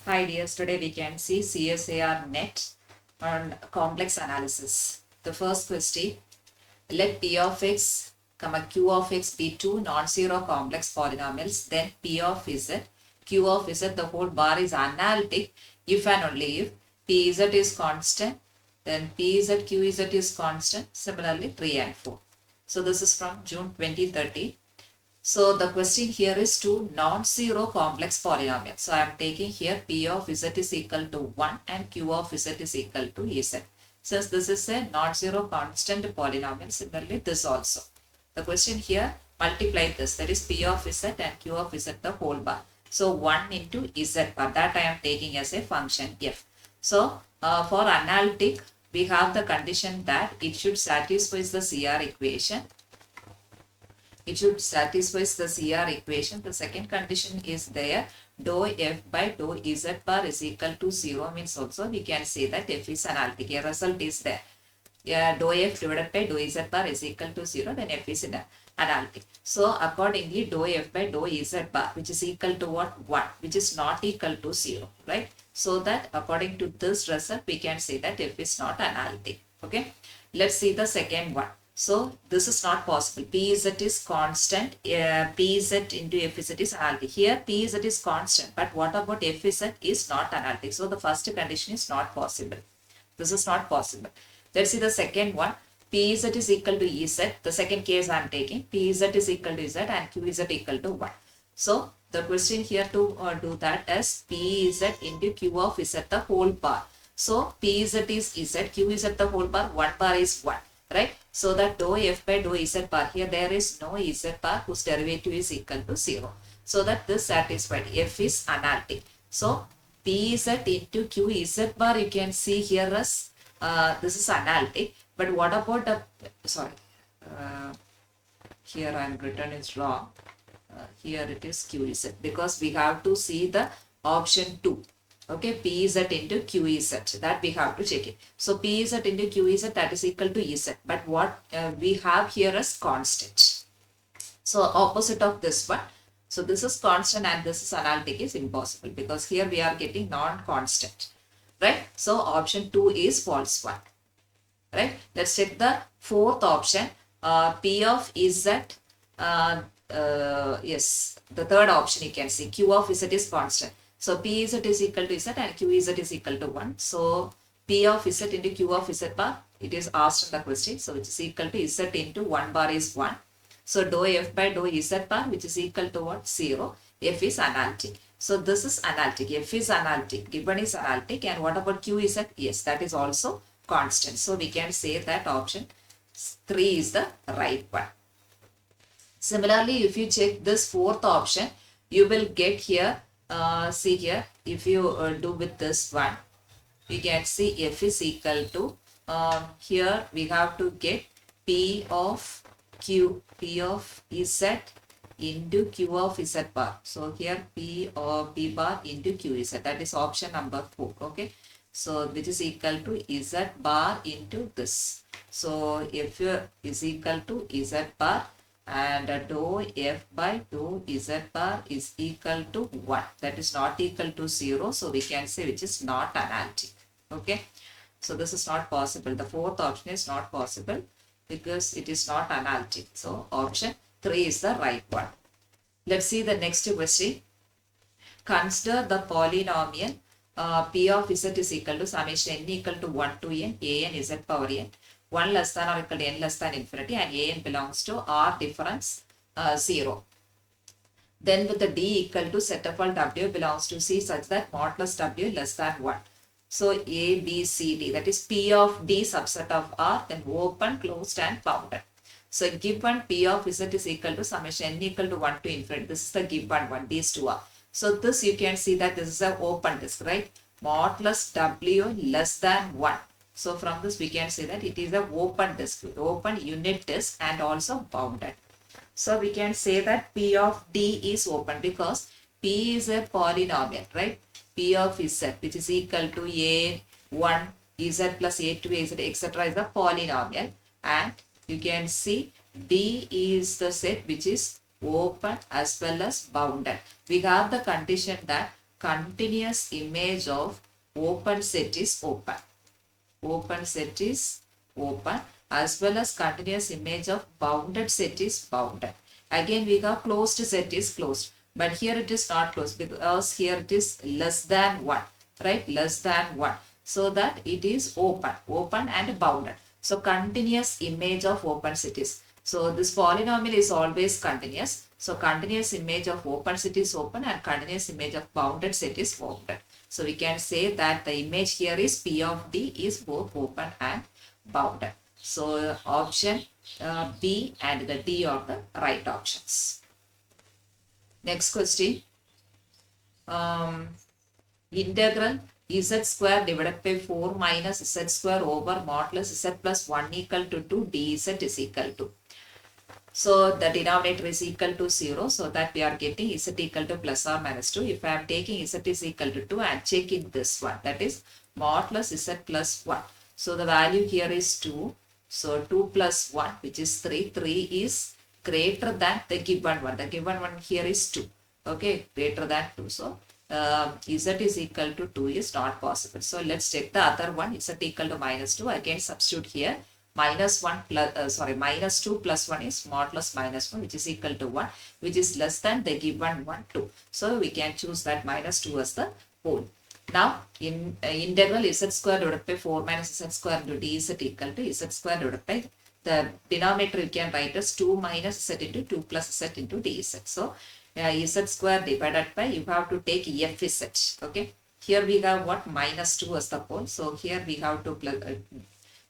Hi dears, today we can see CSAR net on complex analysis. The first question, let P of x, Q of x be two non-zero complex polynomials, then P of z, Q of z, the whole bar is analytic if and only if Pz is constant, then Pz, Qz is constant, similarly 3 and 4. So this is from June 2030. So the question here is two non-zero complex polynomials. So I am taking here P of z is equal to 1 and Q of z is equal to z. Since this is a non-zero constant polynomial, similarly this also. The question here, multiply this, that is P of z and Q of z the whole bar. So 1 into z bar, that I am taking as a function f. So for analytic, we have the condition that it should satisfy the CR equation. It should satisfy the CR equation. The second condition is there. Dou f by dou z bar is equal to 0 means also we can say that f is analytic. A result is there. Dou f divided by dou z bar is equal to 0, then f is analytic. So accordingly, dou f by dou z bar, which is equal to what? 1, which is not equal to 0, right? So that according to this result, we can say that f is not analytic. Okay. Let's see the second one. So this is not possible. Pz is constant. Pz into Fz is analytic. Here Pz is constant, but what about Fz is not analytic. So the first condition is not possible. This is not possible. Let's see the second one. Pz is equal to Ez. The second case I am taking. Pz is equal to Z and Qz equal to 1. So the question here to do that is Pz into Q of Z the whole bar. So Pz is Z, Qz the whole bar, 1 bar is 1. Right? So that dou f by dou z bar, here there is no z bar whose derivative is equal to 0. So that this satisfied, f is analytic. So Pz into Qz bar, you can see here as this is analytic. But what about the, here I am written is wrong. Here it is Qz, because we have to see the option 2. Okay, Pz into Qz, that we have to check it. So Pz into Qz, that is equal to Ez. But what we have here is constant. So opposite of this one. So this is constant and this is analytic is impossible, because here we are getting non-constant. Right? So option 2 is false one. Right? Let's check the fourth option. P of Z. Yes, the third option you can see. Q of Z is constant. So Pz is equal to Z and Qz is equal to 1. So P of Z into Q of Z bar, it is asked in the question. So which is equal to Z into 1 bar is 1. So dou f by dou Z bar, which is equal to what? 0. F is analytic. So this is analytic. F is analytic. Given is analytic. And what about Qz? Yes, that is also constant. So we can say that option 3 is the right one. Similarly, if you check this fourth option, you will get here. See here, if you do with this one, we can see f is equal to, here we have to get P of z into Q of z bar. So here P bar into Qz, that is option number 4. Okay, so which is equal to z bar into this. So f is equal to z bar, and dou f by dou z bar is equal to 1. That is not equal to 0. So we can say which is not analytic. Okay. So this is not possible. The fourth option is not possible because it is not analytic. So option 3 is the right one. Let's see the next question. Consider the polynomial P of Z is equal to summation n equal to 1 to n, a n z power n. 1 less than or equal to n less than infinity, and a n belongs to R difference 0. Then with the d equal to set of all w belongs to C such that modulus w less than 1. So a, b, c, d, that is P of d subset of R, then open, closed and bounded. So given P of Z is equal to summation n equal to 1 to infinity. This is the given one, these two are. So this you can see that this is an open disk, right? Modulus w less than 1. So from this we can say that it is an open disk, open unit disk and also bounded. So we can say that P of D is open because P is a polynomial, right? P of Z, which is equal to A1 Z plus A2 Z, etc. is a polynomial, and you can see D is the set which is open as well as bounded. We have the condition that continuous image of open set is open. Open set is open, as well as continuous image of bounded set is bounded. Again, we have closed set is closed, but here it is not closed because here it is less than 1, right? Less than 1. So that it is open and bounded. So continuous image of open set is. So this polynomial is always continuous. So continuous image of open set is open and continuous image of bounded set is bounded. So we can say that the image here is P of D is both open and bounded. So option B and the D are the right options. Next question. Integral z square divided by 4 minus z square over modulus z plus 1 equal to 2 dz is equal to. So the denominator is equal to 0, so that we are getting z equal to plus or minus 2. If I am taking z is equal to 2, I am checking this one, that is modulus z plus 1. So the value here is 2. So 2 plus 1, which is 3. 3 is greater than the given one. The given one here is 2. Okay, greater than 2. So z is equal to 2 is not possible. So let's check the other one, z equal to minus 2. Again substitute here. Minus 1 plus, minus 2 plus 1 is modulus minus 1, which is equal to 1, which is less than the given one, 2. So we can choose that minus 2 as the whole. Now, in integral z square divided by 4 minus z square into dz equal to z square divided by the denominator you can write as 2 minus z into 2 plus z into dz. So, z square divided by, you have to take fz. Okay. Here we have what? Minus 2 as the whole. So, here we have to plus,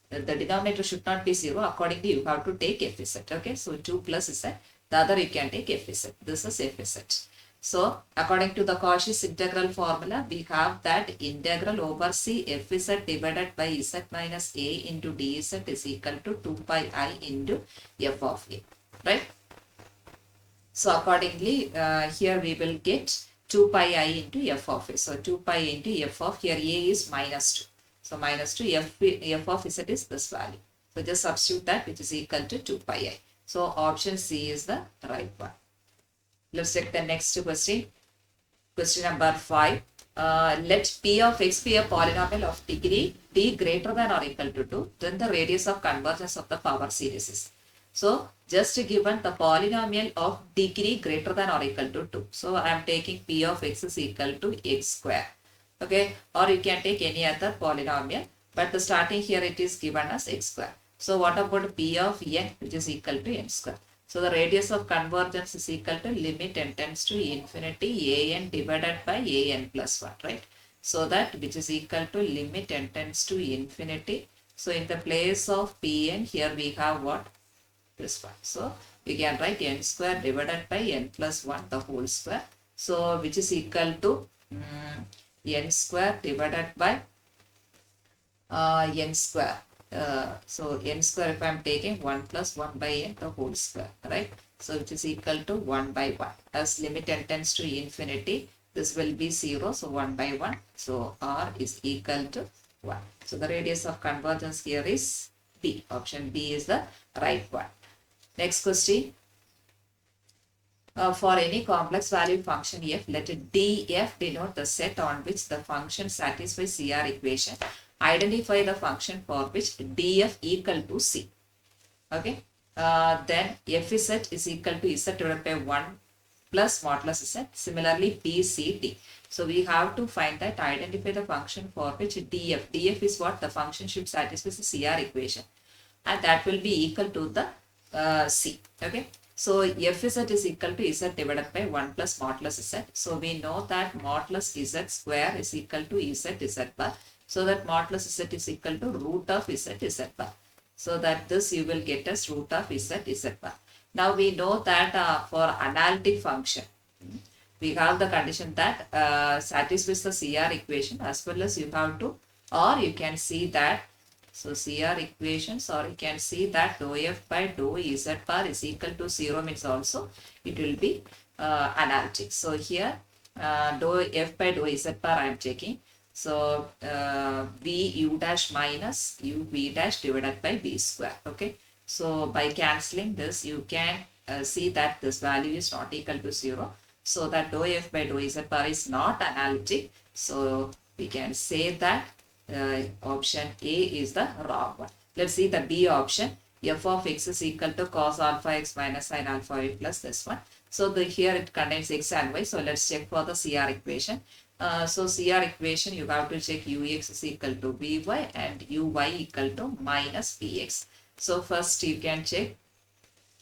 the denominator should not be 0. Accordingly, you have to take fz. Okay. So, 2 plus z. The other you can take fz. This is fz. So, according to the Cauchy's integral formula, we have that integral over C fz divided by z minus a into dz is equal to 2 pi I into f of a. Right? So, accordingly, here we will get 2 pi I into f of a. So, 2 pi into f of, here a is minus 2. So, minus 2 f of z is this value. So, just substitute that, which is equal to 2 pi I. So, option C is the right one. Let's check the next question. Question number 5. Let P of x be a polynomial of degree d greater than or equal to 2. Then the radius of convergence of the power series is. So, just given the polynomial of degree greater than or equal to 2. So, I am taking P of x is equal to x square. Okay. Or you can take any other polynomial. But the starting here it is given as x square. So, what about P of n, which is equal to n square? So, the radius of convergence is equal to limit n tends to infinity an divided by an plus 1, right? So, that which is equal to limit n tends to infinity. So, in the place of Pn, here we have what? This one. So, we can write n square divided by n plus 1 the whole square. So, which is equal to n square divided by n square. So n square, if I am taking 1 plus 1 by n the whole square, right? So which is equal to 1 by 1. As limit n tends to infinity, this will be 0. So 1 by 1. So r is equal to 1. So the radius of convergence here is B. Option B is the right one. Next question. For any complex valued function f, let df denote the set on which the function satisfies CR equation. Identify the function for which df equal to c. Okay. Then fz is equal to z divided by 1 plus modulus z. Similarly, bcd. So we have to find that, identify the function for which df. Df is what? The function should satisfy the CR equation. And that will be equal to the c. Okay. So fz is equal to z divided by 1 plus modulus z. So we know that modulus z square is equal to z bar. So that modulus z is equal to root of z bar. So that this you will get as root of z bar. Now we know that for analytic function, we have the condition that satisfies the CR equation, as well as you have to, or you can see that, so CR equations, or you can see that dou f by dou z bar is equal to 0 means also it will be analytic. So here dou f by dou z bar I am taking. So v u dash minus u v dash divided by v square. Okay. So by cancelling this, you can see that this value is not equal to 0. So that dou f by dou z bar is not analytic. So we can say that option A is the wrong one. Let's see the B option. F of x is equal to cos alpha x minus sin alpha y plus this one. So here it contains x and y. So let's check for the CR equation. So CR equation, you have to check ux is equal to vy and uy equal to minus vx. So first you can check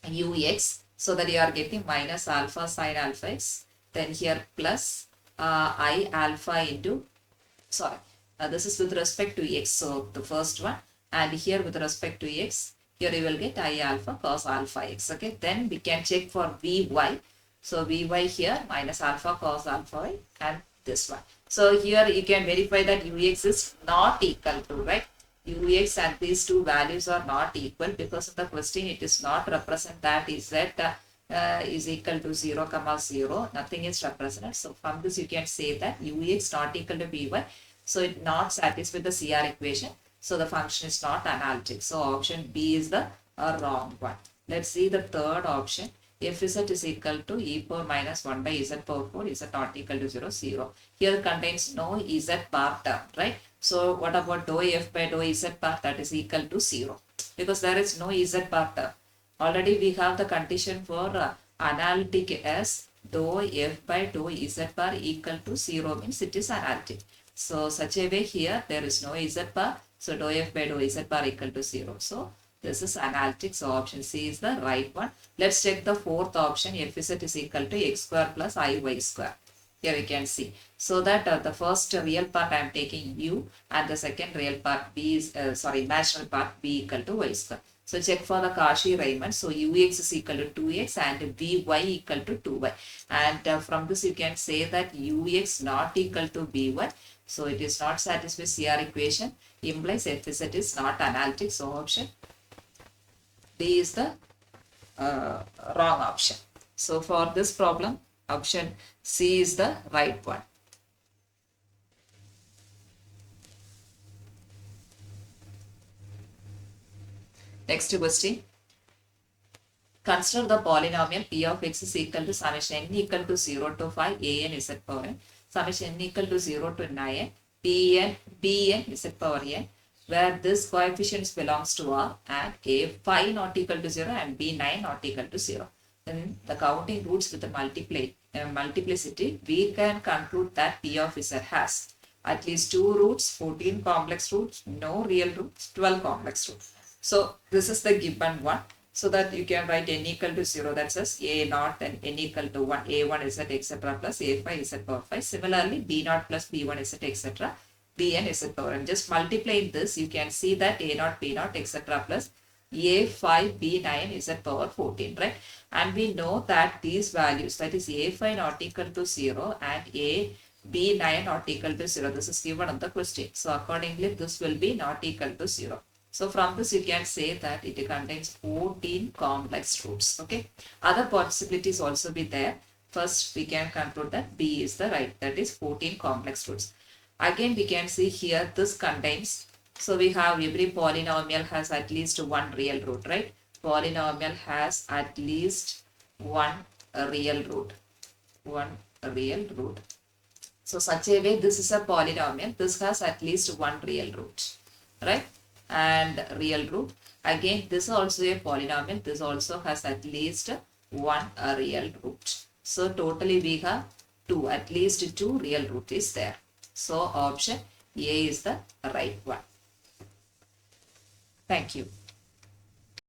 ux, so that you are getting minus alpha sin alpha x. Then here plus I alpha into, sorry, this is with respect to x. So the first one, and here with respect to x, here you will get I alpha cos alpha x. Okay, then we can check for vy. So vy here minus alpha cos alpha y and this one. So here you can verify that ux is not equal to, right? ux and these two values are not equal, because of the question it is not represent that is that is equal to 0 comma 0. Nothing is represented. So from this you can say that ux not equal to vy. So it not satisfies the CR equation. So the function is not analytic. So option B is the wrong one. Let's see the third option. F z is equal to e power minus 1 by z power 4, z not equal to 0, 0. Here contains no z bar term, right? So what about dou f by dou z bar? That is equal to 0, because there is no z bar term. Already we have the condition for analytic as dou f by dou z bar equal to 0 means it is analytic. So such a way here there is no z bar. So dou f by dou z bar equal to 0. So this is analytic. So option C is the right one. Let's check the fourth option. F z is equal to x square plus iy square. Here we can see. So that the first real part I am taking u, and the second real part b is, imaginary part b equal to y square. So check for the Cauchy-Riemann. So ux is equal to 2x and vy equal to 2y. And from this you can say that ux not equal to vy. So it is not satisfied CR equation, implies f z is not analytic. So option D is the wrong option. So for this problem, option C is the right one. Next question. Consider the polynomial p of x is equal to summation n equal to 0 to 5 a n z power n, summation n equal to 0 to 9 p n b n z power n, where this coefficients belongs to R and a 5 not equal to 0 and b 9 not equal to 0. Then the counting roots with the multiplicity, we can conclude that p of z has at least 2 roots, 14 complex roots, no real roots, 12 complex roots. So this is the given one. So that you can write n equal to 0, that says a naught, then n equal to 1, a1 z etc. plus a5 z power 5. Similarly, b naught plus b1 z etc. bn z power n. Just multiply this, you can see that a naught, b naught etc. plus a5 b9 z power 14, right? And we know that these values, that is a5 not equal to 0 and a b9 not equal to 0. This is given on the question. So accordingly, this will be not equal to 0. So from this you can say that it contains 14 complex roots. Okay. Other possibilities also be there. First we can conclude that B is the right, that is 14 complex roots. Again we can see here this contains, so we have every polynomial has at least one real root, right? Polynomial has at least one real root. One real root. So such a way this is a polynomial. This has at least one real root, right? And real root. Again, this is also a polynomial. This also has at least one real root. So totally we have two, at least two real root is there. So option A is the right one. Thank you.